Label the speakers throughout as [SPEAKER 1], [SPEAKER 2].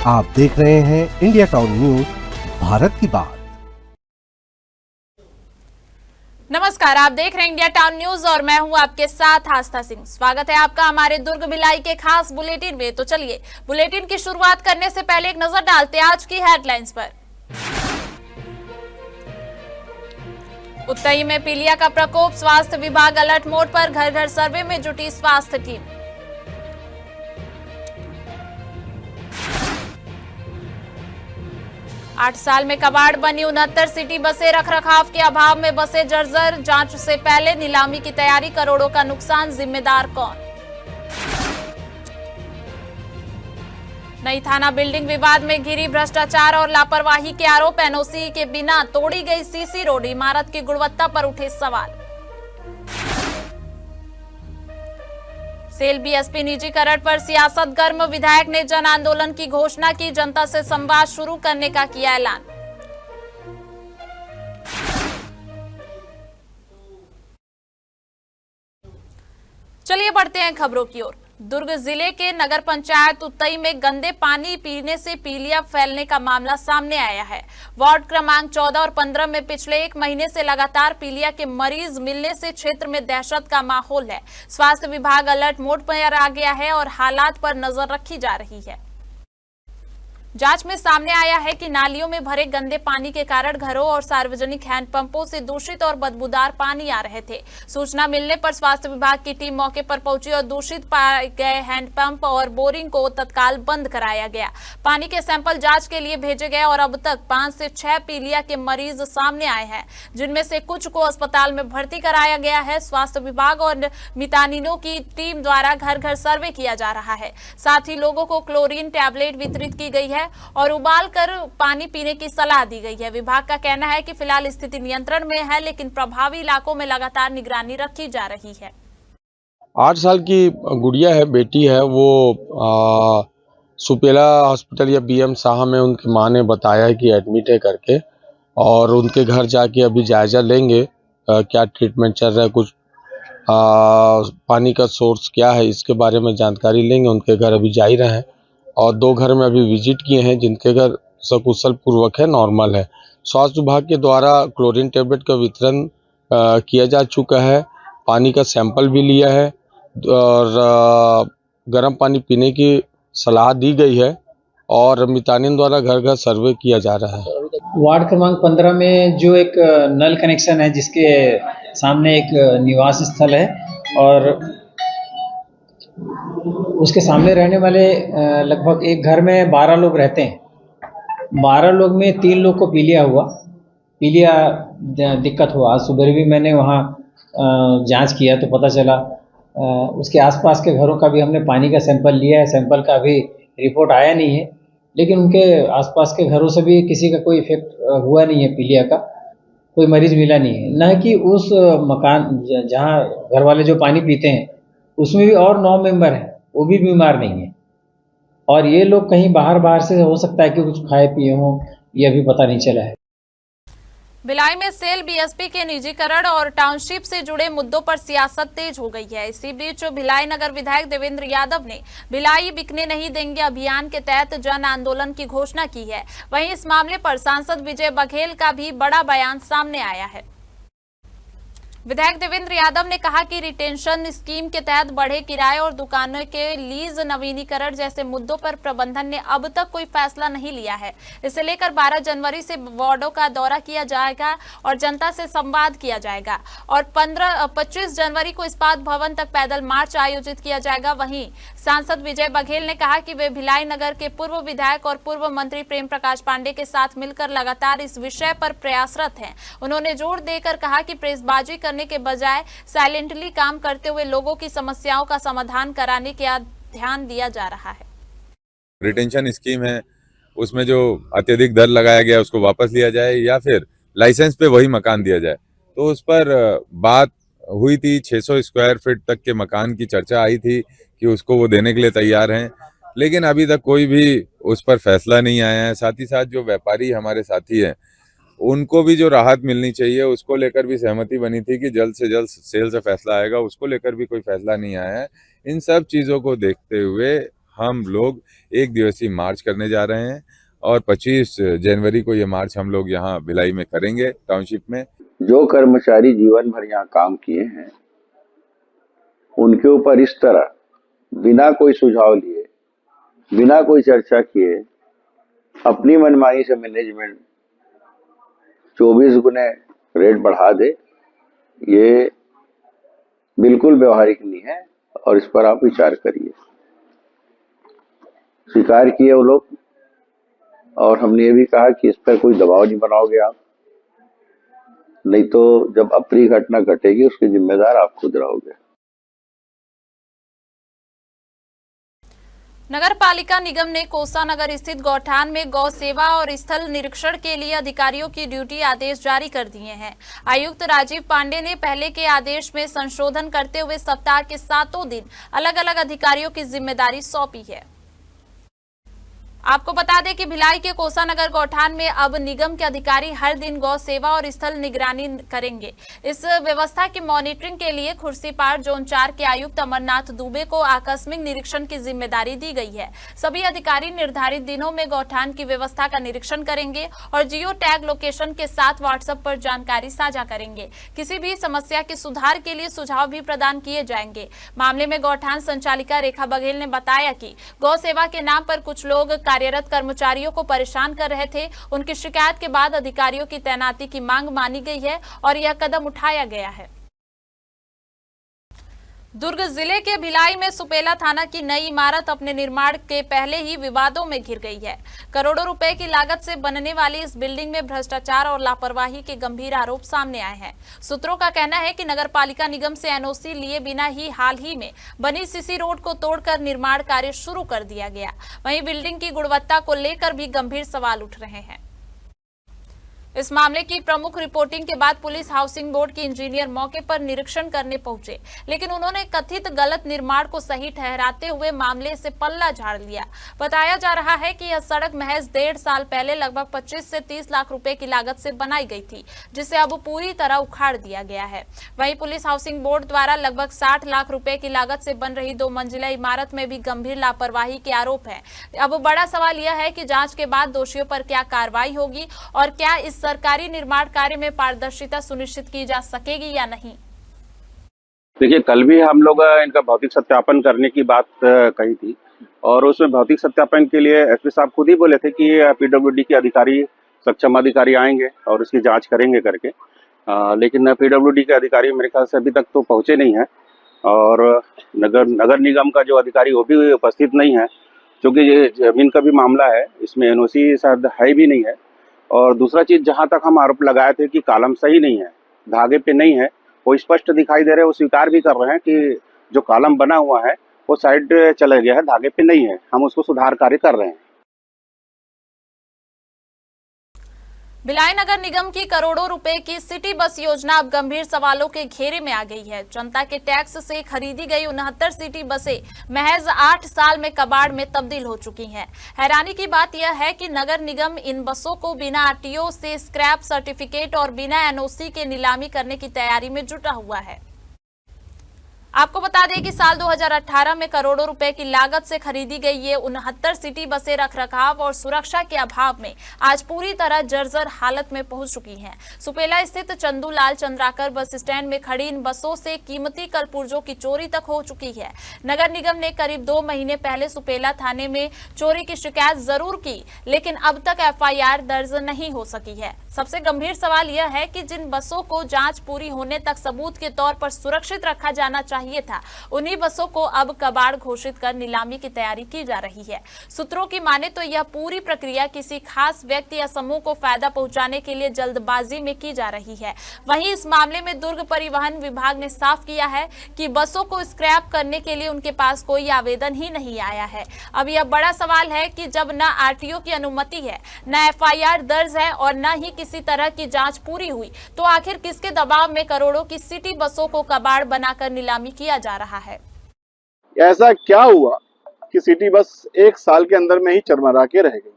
[SPEAKER 1] आप देख रहे हैं इंडिया टाउन न्यूज, भारत की बात।
[SPEAKER 2] नमस्कार, आप देख रहे हैं इंडिया टाउन न्यूज और मैं हूं आपके साथ आस्था सिंह। स्वागत है आपका हमारे दुर्ग भिलाई के खास बुलेटिन में। तो चलिए बुलेटिन की शुरुआत करने से पहले एक नजर डालते हैं आज की हेडलाइंस पर। उतई में पीलिया का प्रकोप, स्वास्थ्य विभाग अलर्ट मोड पर, घर घर सर्वे में जुटी स्वास्थ्य टीम। आठ साल में कबाड़ बनी 69 सिटी बसें, रख रखाव के अभाव में बसें जर्जर, जांच से पहले नीलामी की तैयारी, करोड़ों का नुकसान, जिम्मेदार कौन? नई थाना बिल्डिंग विवाद में घिरी, भ्रष्टाचार और लापरवाही के आरोप, एनओसी के बिना तोड़ी गई सीसी रोड, इमारत की गुणवत्ता पर उठे सवाल। सेल बीएसपी निजीकरण पर सियासत गर्म, विधायक ने जन आंदोलन की घोषणा की, जनता से संवाद शुरू करने का किया ऐलान। चलिए बढ़ते हैं खबरों की ओर। दुर्ग जिले के नगर पंचायत उतई में गंदे पानी पीने से पीलिया फैलने का मामला सामने आया है। वार्ड क्रमांक 14 और 15 में पिछले एक महीने से लगातार पीलिया के मरीज मिलने से क्षेत्र में दहशत का माहौल है। स्वास्थ्य विभाग अलर्ट मोड पर आ गया है और हालात पर नजर रखी जा रही है। जांच में सामने आया है कि नालियों में भरे गंदे पानी के कारण घरों और सार्वजनिक हैंडपंपों से दूषित और बदबूदार पानी आ रहे थे। सूचना मिलने पर स्वास्थ्य विभाग की टीम मौके पर पहुंची और दूषित पाए गए हैंडपंप और बोरिंग को तत्काल बंद कराया गया। पानी के सैंपल जांच के लिए भेजे गए और अब तक 5 से 6 पीलिया के मरीज सामने आए हैं, जिनमें से कुछ को अस्पताल में भर्ती कराया गया है। स्वास्थ्य विभाग और मितानिनों की टीम द्वारा घर घर सर्वे किया जा रहा है। साथ ही लोगों को क्लोरीन टैबलेट वितरित की गई है और उबाल कर पानी पीने की सलाह दी गई है। विभाग का कहना है कि फिलहाल स्थिति नियंत्रण में है, लेकिन प्रभावी इलाकों में लगातार निगरानी रखी जा रही है।
[SPEAKER 3] 8 साल की गुड़िया है, बेटी है, वो सुपेला हॉस्पिटल या बीएम साहा में उनकी माँ ने बताया कि एडमिट है करके, और उनके घर जाके अभी जायजा लेंगे क्या ट्रीटमेंट चल रहा है, कुछ पानी का सोर्स क्या है, इसके बारे में जानकारी लेंगे। उनके घर अभी जा ही रहे हैं और 2 घर में अभी विजिट किए हैं, जिनके घर सकुशल पूर्वक है, नॉर्मल है। स्वास्थ्य विभाग के द्वारा क्लोरीन टैबलेट का वितरण किया जा चुका है, पानी का सैंपल भी लिया है और गर्म पानी पीने की सलाह दी गई है और मितानिन द्वारा घर घर सर्वे किया जा रहा है।
[SPEAKER 4] वार्ड क्रमांक 15 में जो एक नल कनेक्शन है, जिसके सामने एक निवास स्थल है और उसके सामने रहने वाले लगभग एक घर में 12 लोग रहते हैं। 12 लोग में 3 लोग को पीलिया दिक्कत हुआ। आज सुबह भी मैंने वहाँ जांच किया तो पता चला। उसके आसपास के घरों का भी हमने पानी का सैंपल लिया है। सैंपल का अभी रिपोर्ट आया नहीं है, लेकिन उनके आसपास के घरों से भी किसी का कोई इफेक्ट हुआ नहीं है, पीलिया का कोई मरीज मिला नहीं है। न कि उस मकान जहाँ घर वाले जो पानी पीते हैं उसमें भी और 9 मेंबर हैं, वो भी बीमार नहीं है। और ये लोग कहीं बाहर से हो सकता है कि कुछ खाए पिए हों, ये अभी पता नहीं चला है।
[SPEAKER 2] भिलाई में सेल बीएसपी के निजीकरण और टाउनशिप से जुड़े मुद्दों पर सियासत तेज हो गई है। इसी बीच भिलाई नगर विधायक देवेंद्र यादव ने भिलाई बिकने नहीं देंगे अभियान के तहत जन आंदोलन की घोषणा की है। वहीं इस मामले पर सांसद विजय बघेल का भी बड़ा बयान सामने आया है। विधायक देवेंद्र यादव ने कहा कि रिटेंशन स्कीम के तहत बढ़े किराए और दुकानों के लीज नवीनीकरण जैसे मुद्दों पर प्रबंधन ने अब तक कोई फैसला नहीं लिया है। इसे लेकर 12 जनवरी से वार्डों का दौरा किया जाएगा और जनता से संवाद किया जाएगा और 25 जनवरी को इस्पात भवन तक पैदल मार्च आयोजित किया जाएगा। वहीं सांसद विजय बघेल ने कहा कि वे भिलाई नगर के पूर्व विधायक और पूर्व मंत्री प्रेम प्रकाश पांडे के साथ मिलकर लगातार इस विषय पर प्रयासरत हैं। उन्होंने जोर देकर कहा कि प्रेसबाजी के बजाय साइलेंटली काम करते हुए लोगों की समस्याओं का समाधान कराने का ध्यान दिया जा रहा है।
[SPEAKER 5] रिटेंशन स्कीम है, उसमें जो अत्यधिक दर लगाया गया उसको वापस लिया जाए या फिर लाइसेंस पे वही मकान दिया जाए। तो उस पर बात हुई थी, 600 स्क्वायर फीट तक के मकान की चर्चा आई थी कि उसको वो देने के लिए तैयार हैं, लेकिन अभी तक कोई भी उस पर फैसला नहीं आया है। साथ ही साथ जो व्यापारी हमारे साथी हैं उनको भी जो राहत मिलनी चाहिए उसको लेकर भी सहमति बनी थी कि जल्द से जल्द सेल से फैसला आएगा, उसको लेकर भी कोई फैसला नहीं आया है। इन सब चीज़ों को देखते हुए हम लोग 1 दिवसीय मार्च करने जा रहे हैं और 25 जनवरी को ये मार्च हम लोग यहाँ भिलाई में करेंगे, टाउनशिप में।
[SPEAKER 6] जो कर्मचारी जीवन भर यहाँ काम किए हैं उनके ऊपर इस तरह बिना कोई सुझाव लिए, बिना कोई चर्चा किए अपनी मनमानी से मैनेजमेंट 24 गुने रेट बढ़ा दे, ये बिल्कुल व्यवहारिक नहीं है और इस पर आप विचार करिए। स्वीकार किए वो लोग और हमने ये भी कहा कि इस पर कोई दबाव नहीं बनाओगे आप, नहीं तो जब अप्रिय घटना घटेगी उसके जिम्मेदार आप खुद रहोगे।
[SPEAKER 2] नगर पालिका निगम ने कोसानगर स्थित गौठान में गौ सेवा और स्थल निरीक्षण के लिए अधिकारियों की ड्यूटी आदेश जारी कर दिए हैं। आयुक्त राजीव पांडे ने पहले के आदेश में संशोधन करते हुए सप्ताह के 7 दिन अलग अलग अधिकारियों की जिम्मेदारी सौंपी है। आपको बता दें कि भिलाई के कोसानगर गौठान में अब निगम के अधिकारी हर दिन गौ सेवा और स्थल निगरानी करेंगे। इस व्यवस्था की मॉनिटरिंग के लिए खुर्सीपार जोन 4 के आयुक्त अमरनाथ दुबे को आकस्मिक निरीक्षण की जिम्मेदारी दी गई है। सभी अधिकारी निर्धारित दिनों में गौठान की व्यवस्था का निरीक्षण करेंगे और जियो टैग लोकेशन के साथ व्हाट्सएप पर जानकारी साझा करेंगे। किसी भी समस्या के सुधार के लिए सुझाव भी प्रदान किए जाएंगे। मामले में गौठान संचालिका रेखा बघेल ने बताया कि गौ सेवा के नाम पर कुछ लोग कार्यरत कर्मचारियों को परेशान कर रहे थे। उनकी शिकायत के बाद अधिकारियों की तैनाती की मांग मानी गई है और यह कदम उठाया गया है। दुर्ग जिले के भिलाई में सुपेला थाना की नई इमारत अपने निर्माण के पहले ही विवादों में घिर गई है। करोड़ों रुपए की लागत से बनने वाली इस बिल्डिंग में भ्रष्टाचार और लापरवाही के गंभीर आरोप सामने आए हैं। सूत्रों का कहना है कि नगर पालिका निगम से एनओसी लिए बिना ही हाल ही में बनी सीसी रोड को तोड़कर निर्माण कार्य शुरू कर दिया गया। वहीं बिल्डिंग की गुणवत्ता को लेकर भी गंभीर सवाल उठ रहे हैं। इस मामले की प्रमुख रिपोर्टिंग के बाद पुलिस हाउसिंग बोर्ड के इंजीनियर मौके पर निरीक्षण करने पहुंचे, लेकिन उन्होंने कथित गलत निर्माण को सही ठहराते हुए मामले से पल्ला झाड़ लिया। बताया जा रहा है कि यह सड़क महज 1.5 साल पहले लगभग 25 से 30 लाख रुपए की लागत से बनाई गई थी, जिसे अब पूरी तरह उखाड़ दिया गया है। वहीं पुलिस हाउसिंग बोर्ड द्वारा लगभग 60 लाख रुपए की लागत से बन रही 2 मंजिला इमारत में भी गंभीर लापरवाही के आरोप है। अब बड़ा सवाल यह है कि जांच के बाद दोषियों पर क्या कार्रवाई होगी और क्या इस सरकारी निर्माण कार्य में पारदर्शिता सुनिश्चित की जा सकेगी या नहीं।
[SPEAKER 7] देखिए, कल भी हम लोग इनका भौतिक सत्यापन करने की बात कही थी और उसमें भौतिक सत्यापन के लिए एसपी साहब खुद ही बोले थे कि पीडब्ल्यूडी के अधिकारी, सक्षम अधिकारी आएंगे और उसकी जांच करेंगे करके, लेकिन पीडब्ल्यूडी के अधिकारी मेरे ख्याल से अभी तक तो पहुंचे नहीं है और नगर निगम का जो अधिकारी वो भी उपस्थित नहीं है, क्योंकि ये जमीन का भी मामला है, इसमें एनओसी शायद है भी नहीं है। और दूसरा चीज, जहां तक हम आरोप लगाए थे कि कॉलम सही नहीं है, धागे पे नहीं है, वो स्पष्ट दिखाई दे रहे हैं, वो स्वीकार भी कर रहे हैं कि जो कॉलम बना हुआ है वो साइड चला गया है, धागे पे नहीं है, हम उसको सुधार कार्य कर रहे हैं।
[SPEAKER 2] भिलाई नगर निगम की करोड़ों रुपए की सिटी बस योजना अब गंभीर सवालों के घेरे में आ गई है। जनता के टैक्स से खरीदी गई 69 सिटी बसें महज 8 साल में कबाड़ में तब्दील हो चुकी हैं। हैरानी की बात यह है कि नगर निगम इन बसों को बिना आरटीओ से स्क्रैप सर्टिफिकेट और बिना एनओसी के नीलामी करने की तैयारी में जुटा हुआ है। आपको बता दें कि साल 2018 में करोड़ों रुपए की लागत से खरीदी गई ये 69 सिटी बसें रखरखाव और सुरक्षा के अभाव में आज पूरी तरह जर्जर हालत में पहुंच चुकी हैं। सुपेला स्थित चंदूलाल चंद्राकर बस स्टैंड में खड़ी इन बसों से कीमती कलपुर्जों की चोरी तक हो चुकी है। नगर निगम ने करीब 2 महीने पहले सुपेला थाने में चोरी की शिकायत जरूर की, लेकिन अब तक एफआईआर दर्ज नहीं हो सकी है। सबसे गंभीर सवाल यह है कि जिन बसों को जांच पूरी होने तक सबूत के तौर पर सुरक्षित रखा जाना चाहिए था, उन्हीं बसों को अब कबाड़ घोषित कर नीलामी की तैयारी की जा रही है। सूत्रों की माने तो यह पूरी प्रक्रिया किसी खास व्यक्ति या समूह को फायदा पहुंचाने के लिए जल्दबाजी में की जा रही है। वहीं इस मामले में दुर्ग परिवहन विभाग ने साफ किया है कि बसों को स्क्रैप करने के लिए उनके पास कोई आवेदन ही नहीं आया है। अब यह बड़ा सवाल है कि जब न आरटीओ की अनुमति है, न एफआईआर दर्ज है और न ही किसी तरह की जांच पूरी हुई, तो आखिर किसके दबाव में करोड़ों की सिटी बसों को कबाड़ बनाकर नीलामी किया जा रहा है।
[SPEAKER 8] ऐसा क्या हुआ कि सिटी बस 1 साल के अंदर में ही चरमरा के रह गई?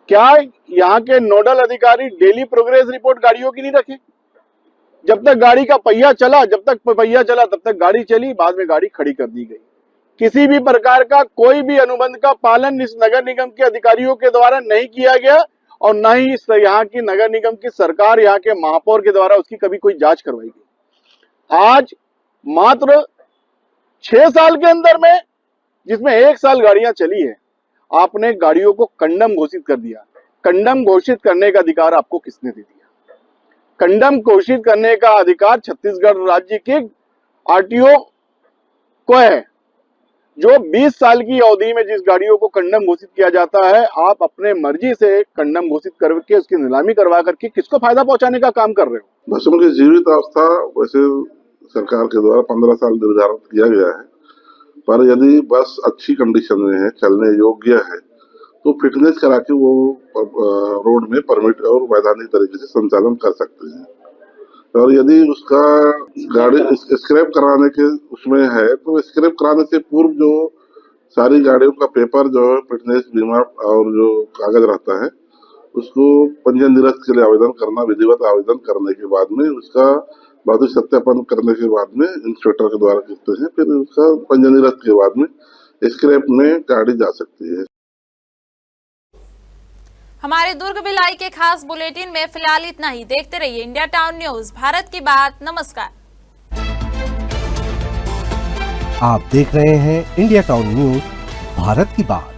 [SPEAKER 8] क्या यहाँ के नोडल अधिकारी डेली प्रोग्रेस रिपोर्ट गाड़ियों की नहीं रखे? जब तक गाड़ी का पहिया चला, तब तक गाड़ी चली, बाद में गाड़ी खड़ी कर दी गई। किसी भी प्रकार का कोई भी अनुबंध का पालन इस नगर निगम के अधिकारियों के द्वारा नहीं किया गया और न ही इस यहाँ की नगर निगम की सरकार, यहाँ के महापौर के द्वारा उसकी कभी कोई जांच करवाई गई। आज मात्र 6 साल के अंदर में, जिसमें 1 साल गाड़ियां चली है, आपने गाड़ियों को कंडम घोषित कर दिया। कंडम घोषित करने का अधिकार आपको किसने दे दिया? कंडम घोषित करने का अधिकार छत्तीसगढ़ राज्य के आरटीओ को है, जो 20 साल की अवधि में जिस गाड़ियों को कंडम घोषित किया जाता है, आप अपने मर्जी से कंडम घोषित करके उसकी नीलामी करवा करके किसको फायदा पहुंचाने का काम कर रहे हो?
[SPEAKER 9] बसों की जीवित अवस्था वैसे सरकार के द्वारा 15 साल निर्धारित किया गया है, पर यदि बस अच्छी कंडीशन में है, चलने योग्य है, तो फिटनेस करा के वो रोड में परमिट और वैधानिक तरीके से संचालन कर सकते हैं। और यदि उसका गाड़ी स्क्रैप कराने के उसमें है, तो स्क्रैप कराने से पूर्व जो सारी गाड़ियों का पेपर जो है, फिटनेस, बीमा और जो कागज रहता है, उसको पंजीयन निरस्त के लिए आवेदन करना, विधिवत आवेदन करने के बाद में उसका भौतिक सत्यापन करने के बाद में इंस्पेक्टर के द्वारा करते हैं, फिर उसका पंजीयन निरस्त के बाद में स्क्रैप में गाड़ी जा सकती है।
[SPEAKER 2] हमारे दुर्ग भिलाई के खास बुलेटिन में फिलहाल इतना ही। देखते रहिए इंडिया टाउन न्यूज, भारत की बात। नमस्कार।
[SPEAKER 1] आप देख रहे हैं इंडिया टाउन न्यूज, भारत की बात।